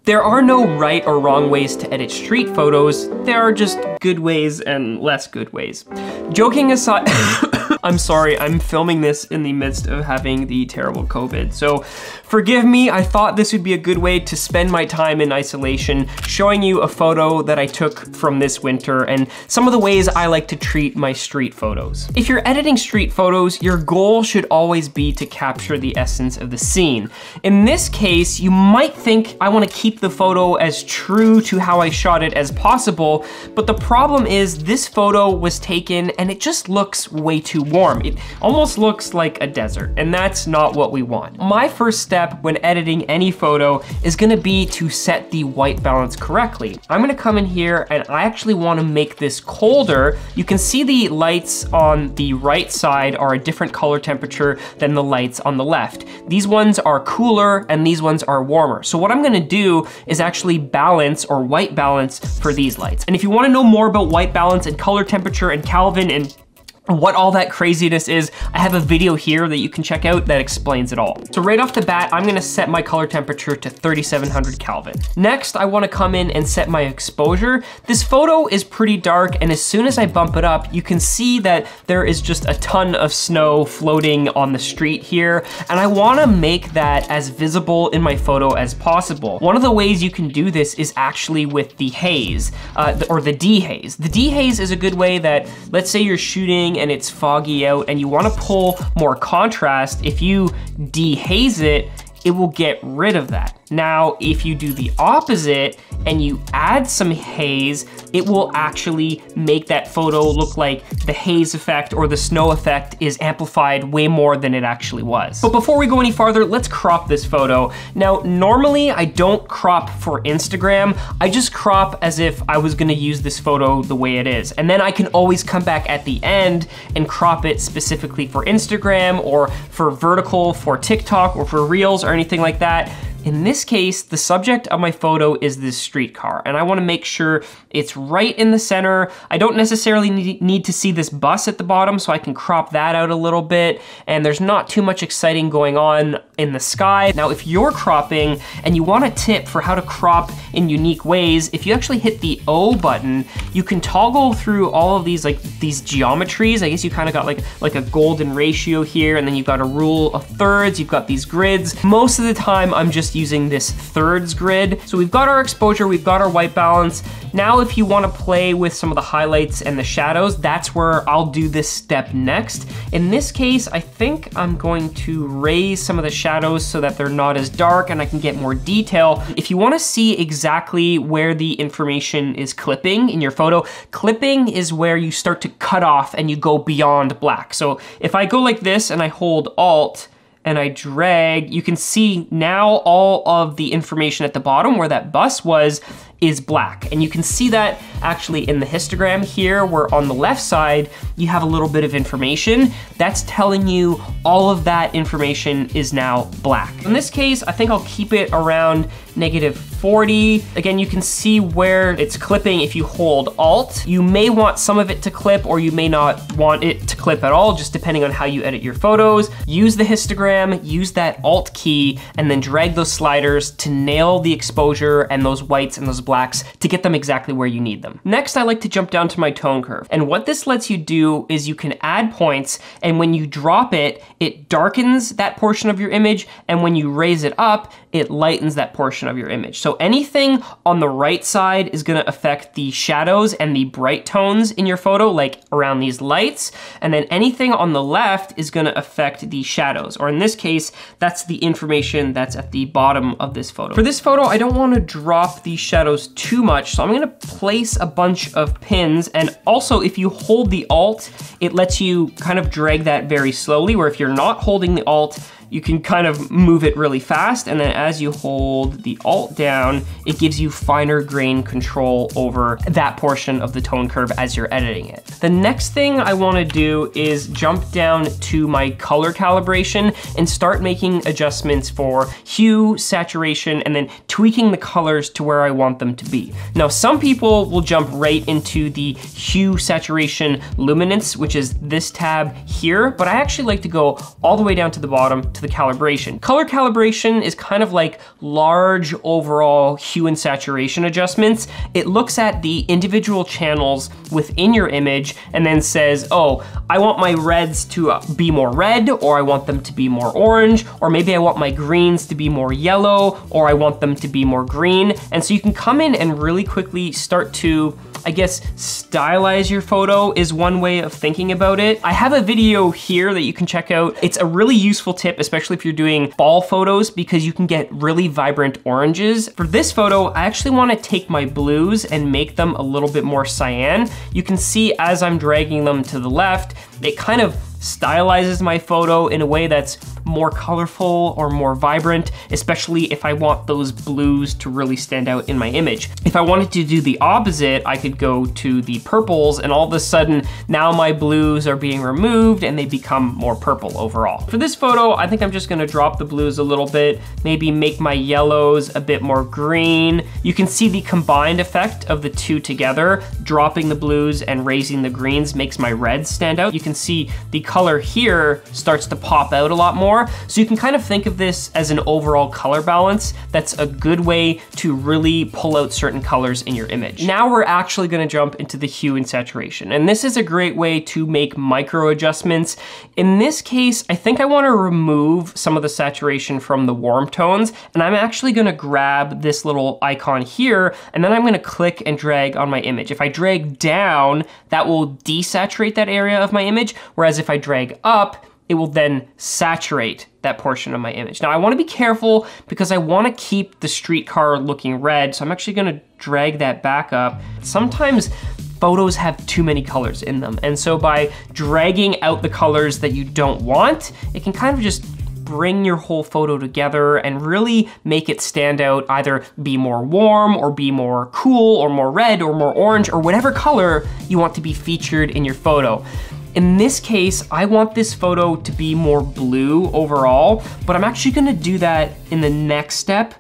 There are no right or wrong ways to edit street photos. There are just good ways and less good ways. Joking aside, I'm sorry, I'm filming this in the midst of having the terrible COVID. So forgive me, I thought this would be a good way to spend my time in isolation, showing you a photo that I took from this winter and some of the ways I like to treat my street photos. If you're editing street photos, your goal should always be to capture the essence of the scene. In this case, you might think I want to keep the photo as true to how I shot it as possible, but the problem is this photo was taken and it just looks way too warm. It almost looks like a desert, and that's not what we want. My first step when editing any photo is gonna be to set the white balance correctly. I'm gonna come in here and I actually wanna make this colder. You can see the lights on the right side are a different color temperature than the lights on the left. These ones are cooler and these ones are warmer. So what I'm gonna do is actually balance or white balance for these lights. And if you wanna know more about white balance and color temperature and Kelvin and what all that craziness is, I have a video here that you can check out that explains it all. So right off the bat, I'm gonna set my color temperature to 3700 Kelvin. Next, I wanna come in and set my exposure. This photo is pretty dark, and as soon as I bump it up, you can see that there is just a ton of snow floating on the street here, and I wanna make that as visible in my photo as possible. One of the ways you can do this is actually with the haze, or the dehaze. The dehaze is a good way that, let's say you're shooting and it's foggy out and you wanna pull more contrast. If you dehaze it, it will get rid of that. Now, if you do the opposite and you add some haze, it will actually make that photo look like the haze effect or the snow effect is amplified way more than it actually was. But before we go any farther, let's crop this photo. Now, normally I don't crop for Instagram. I just crop as if I was gonna use this photo the way it is. And then I can always come back at the end and crop it specifically for Instagram or for vertical for TikTok or for Reels or anything like that. In this case, the subject of my photo is this streetcar, and I wanna make sure it's right in the center. I don't necessarily need to see this bus at the bottom, so I can crop that out a little bit, and there's not too much exciting going on in the sky. Now, if you're cropping and you want a tip for how to crop in unique ways, if you actually hit the O button, you can toggle through all of these, like these geometries. I guess you kind of got like a golden ratio here, and then you've got a rule of thirds, you've got these grids. Most of the time, I'm just using this thirds grid. So we've got our exposure, we've got our white balance. Now, if you want to play with some of the highlights and the shadows, that's where I'll do this step next. In this case, I think I'm going to raise some of the shadows so that they're not as dark and I can get more detail. If you want to see exactly where the information is clipping in your photo, clipping is where you start to cut off and you go beyond black. So if I go like this and I hold Alt, and I drag, you can see now all of the information at the bottom where that bus was is black. And you can see that actually in the histogram here, where on the left side, you have a little bit of information. That's telling you all of that information is now black. In this case, I think I'll keep it around -40. Again, you can see where it's clipping if you hold Alt. You may want some of it to clip, or you may not want it to clip at all, just depending on how you edit your photos. Use the histogram, use that Alt key, and then drag those sliders to nail the exposure and those whites and those blacks to get them exactly where you need them. Next, I like to jump down to my tone curve. And what this lets you do is you can add points, and when you drop it, it darkens that portion of your image, and when you raise it up, it lightens that portion of your image. So anything on the right side is gonna affect the shadows and the bright tones in your photo, like around these lights, and then anything on the left is gonna affect the shadows, or in this case, that's the information that's at the bottom of this photo. For this photo, I don't wanna drop the shadows too much, so I'm gonna place a bunch of pins, and also if you hold the Alt, it lets you kind of drag that very slowly, where if you're not holding the Alt, you can kind of move it really fast, and then as you hold the Alt down, it gives you finer grain control over that portion of the tone curve as you're editing it. The next thing I wanna do is jump down to my color calibration and start making adjustments for hue, saturation, and then tweaking the colors to where I want them to be. Now, some people will jump right into the hue, saturation, luminance, which is this tab here, but I actually like to go all the way down to the bottom to the calibration. Color calibration is kind of like large overall hue and saturation adjustments. It looks at the individual channels within your image and then says, oh, I want my reds to be more red, or I want them to be more orange, or maybe I want my greens to be more yellow, or I want them to be more green. And so you can come in and really quickly start to, I guess, stylize your photo is one way of thinking about it. I have a video here that you can check out. It's a really useful tip, especially if you're doing fall photos, because you can get really vibrant oranges. For this photo, I actually want to take my blues and make them a little bit more cyan. You can see as I'm dragging them to the left, it kind of stylizes my photo in a way that's more colorful or more vibrant, especially if I want those blues to really stand out in my image. If I wanted to do the opposite, I could go to the purples, and all of a sudden now my blues are being removed and they become more purple overall. For this photo, I think I'm just gonna drop the blues a little bit, maybe make my yellows a bit more green. You can see the combined effect of the two together. Dropping the blues and raising the greens makes my reds stand out. You can see the color here starts to pop out a lot more. So you can kind of think of this as an overall color balance. That's a good way to really pull out certain colors in your image. Now we're actually gonna jump into the hue and saturation. And this is a great way to make micro adjustments. In this case, I think I wanna remove some of the saturation from the warm tones. And I'm actually gonna grab this little icon here, and then I'm gonna click and drag on my image. If I drag down, that will desaturate that area of my image. Whereas if I drag up, it will then saturate that portion of my image. Now I wanna be careful because I wanna keep the streetcar looking red, so I'm actually gonna drag that back up. Sometimes photos have too many colors in them, and so by dragging out the colors that you don't want, it can kind of just bring your whole photo together and really make it stand out, either be more warm or be more cool or more red or more orange or whatever color you want to be featured in your photo. In this case, I want this photo to be more blue overall, but I'm actually gonna do that in the next step.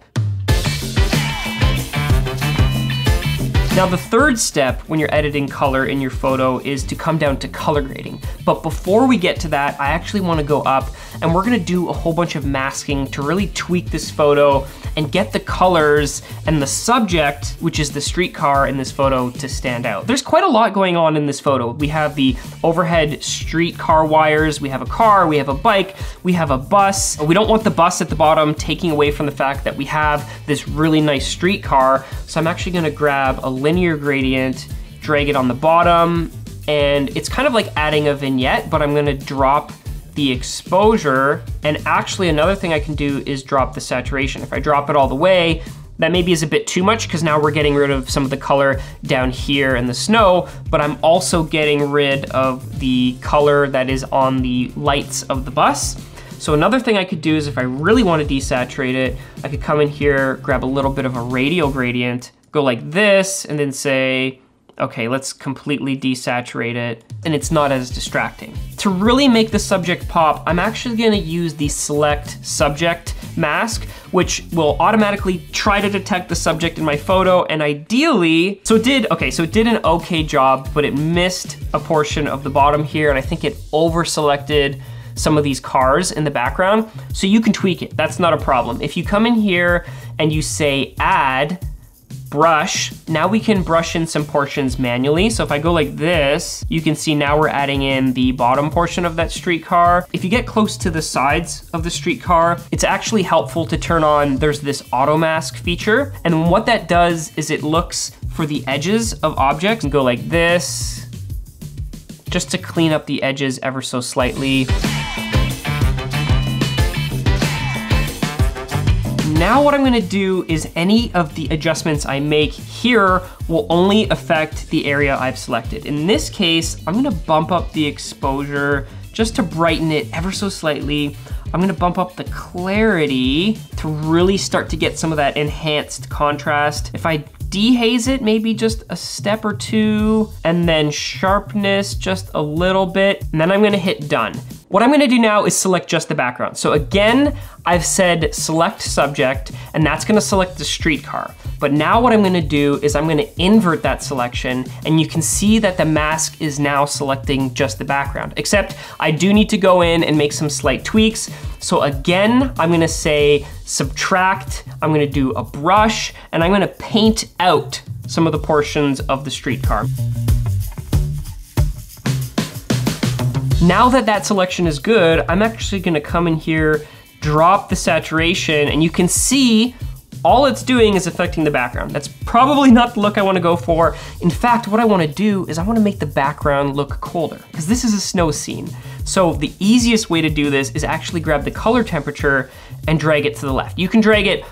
Now the third step when you're editing color in your photo is to come down to color grading. But before we get to that, I actually wanna go up and we're gonna do a whole bunch of masking to really tweak this photo and get the colors and the subject, which is the streetcar in this photo, to stand out. There's quite a lot going on in this photo. We have the overhead streetcar wires, we have a car, we have a bike, we have a bus. We don't want the bus at the bottom taking away from the fact that we have this really nice streetcar. So I'm actually gonna grab a linear gradient, drag it on the bottom, and it's kind of like adding a vignette, but I'm gonna drop the exposure. And actually another thing I can do is drop the saturation. If I drop it all the way, that maybe is a bit too much because now we're getting rid of some of the color down here in the snow, but I'm also getting rid of the color that is on the lights of the bus. So another thing I could do is if I really want to desaturate it, I could come in here, grab a little bit of a radial gradient, go like this, and then say, okay, let's completely desaturate it, and it's not as distracting. To really make the subject pop, I'm actually gonna use the select subject mask, which will automatically try to detect the subject in my photo, and ideally, so it did an okay job, but it missed a portion of the bottom here, and I think it over-selected some of these cars in the background, so you can tweak it, that's not a problem. If you come in here and you say add, brush, now we can brush in some portions manually. So if I go like this, you can see now we're adding in the bottom portion of that streetcar. If you get close to the sides of the streetcar, it's actually helpful to turn on, there's this auto mask feature. And what that does is it looks for the edges of objects and go like this, just to clean up the edges ever so slightly. Now what I'm gonna do is any of the adjustments I make here will only affect the area I've selected. In this case, I'm gonna bump up the exposure just to brighten it ever so slightly. I'm gonna bump up the clarity to really start to get some of that enhanced contrast. If I dehaze it maybe just a step or two, and then sharpness just a little bit, and then I'm gonna hit done. What I'm gonna do now is select just the background. So again, I've said select subject, and that's gonna select the streetcar. But now what I'm gonna do is I'm gonna invert that selection, and you can see that the mask is now selecting just the background, except I do need to go in and make some slight tweaks. So again, I'm gonna say subtract, I'm gonna do a brush, and I'm gonna paint out some of the portions of the streetcar. Now that that selection is good, I'm actually gonna come in here, drop the saturation, and you can see all it's doing is affecting the background. That's probably not the look I wanna go for. In fact, what I wanna do is I wanna make the background look colder, because this is a snow scene. So the easiest way to do this is actually grab the color temperature and drag it to the left. You can drag it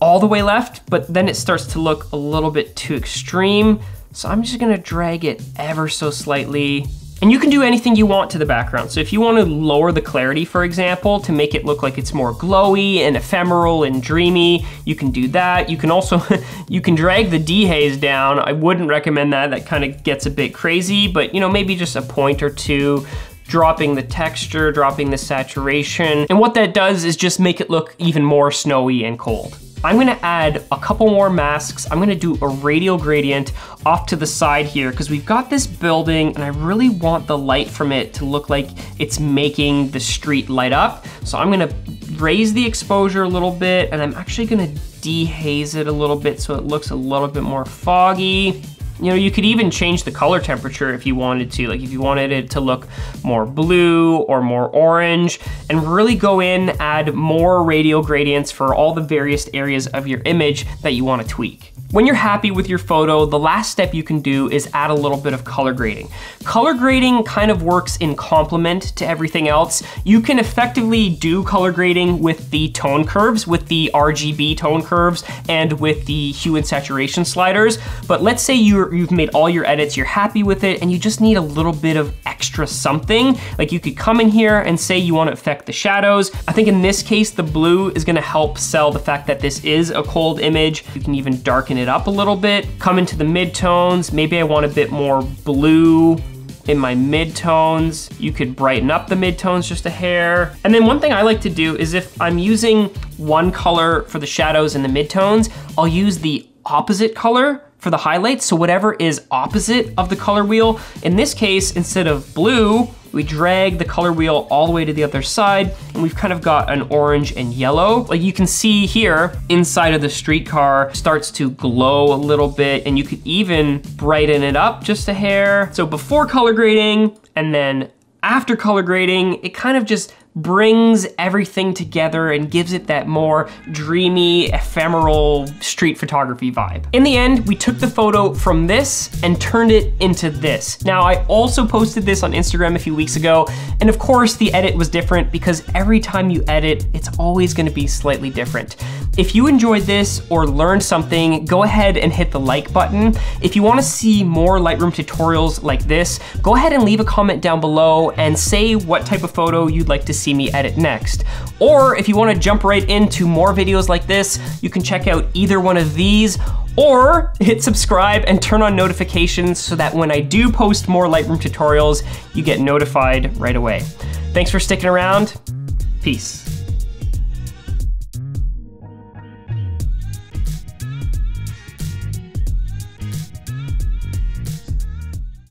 all the way left, but then it starts to look a little bit too extreme. So I'm just gonna drag it ever so slightly. And you can do anything you want to the background. So if you want to lower the clarity, for example, to make it look like it's more glowy and ephemeral and dreamy, you can do that. You can also, you can drag the dehaze down. I wouldn't recommend that. That kind of gets a bit crazy, but you know, maybe just a point or two, dropping the texture, dropping the saturation. And what that does is just make it look even more snowy and cold. I'm gonna add a couple more masks. I'm gonna do a radial gradient off to the side here because we've got this building and I really want the light from it to look like it's making the street light up. So I'm gonna raise the exposure a little bit and I'm actually gonna dehaze it a little bit so it looks a little bit more foggy. You know, you could even change the color temperature if you wanted to, like if you wanted it to look more blue or more orange, and really go in, add more radial gradients for all the various areas of your image that you want to tweak. When you're happy with your photo, the last step you can do is add a little bit of color grading. Color grading kind of works in complement to everything else. You can effectively do color grading with the tone curves, with the RGB tone curves, and with the hue and saturation sliders. But let's say you've made all your edits, you're happy with it, and you just need a little bit of extra something. Like you could come in here and say you want to affect the shadows. I think in this case, the blue is gonna help sell the fact that this is a cold image. You can even darken it up a little bit, come into the midtones. Maybe I want a bit more blue in my midtones. You could brighten up the midtones just a hair. And then one thing I like to do is if I'm using one color for the shadows and the midtones, I'll use the opposite color for the highlights. So whatever is opposite of the color wheel. In this case, instead of blue, we drag the color wheel all the way to the other side, and we've kind of got an orange and yellow. Like you can see here, inside of the streetcar starts to glow a little bit, and you could even brighten it up just a hair. So before color grading, and then after color grading, it kind of just brings everything together and gives it that more dreamy, ephemeral street photography vibe. In the end, we took the photo from this and turned it into this. Now, I also posted this on Instagram a few weeks ago, and of course the edit was different because every time you edit, it's always gonna be slightly different. If you enjoyed this or learned something, go ahead and hit the like button. If you wanna see more Lightroom tutorials like this, go ahead and leave a comment down below and say what type of photo you'd like to see me edit next. Or if you wanna jump right into more videos like this, you can check out either one of these, or hit subscribe and turn on notifications so that when I do post more Lightroom tutorials, you get notified right away. Thanks for sticking around. Peace.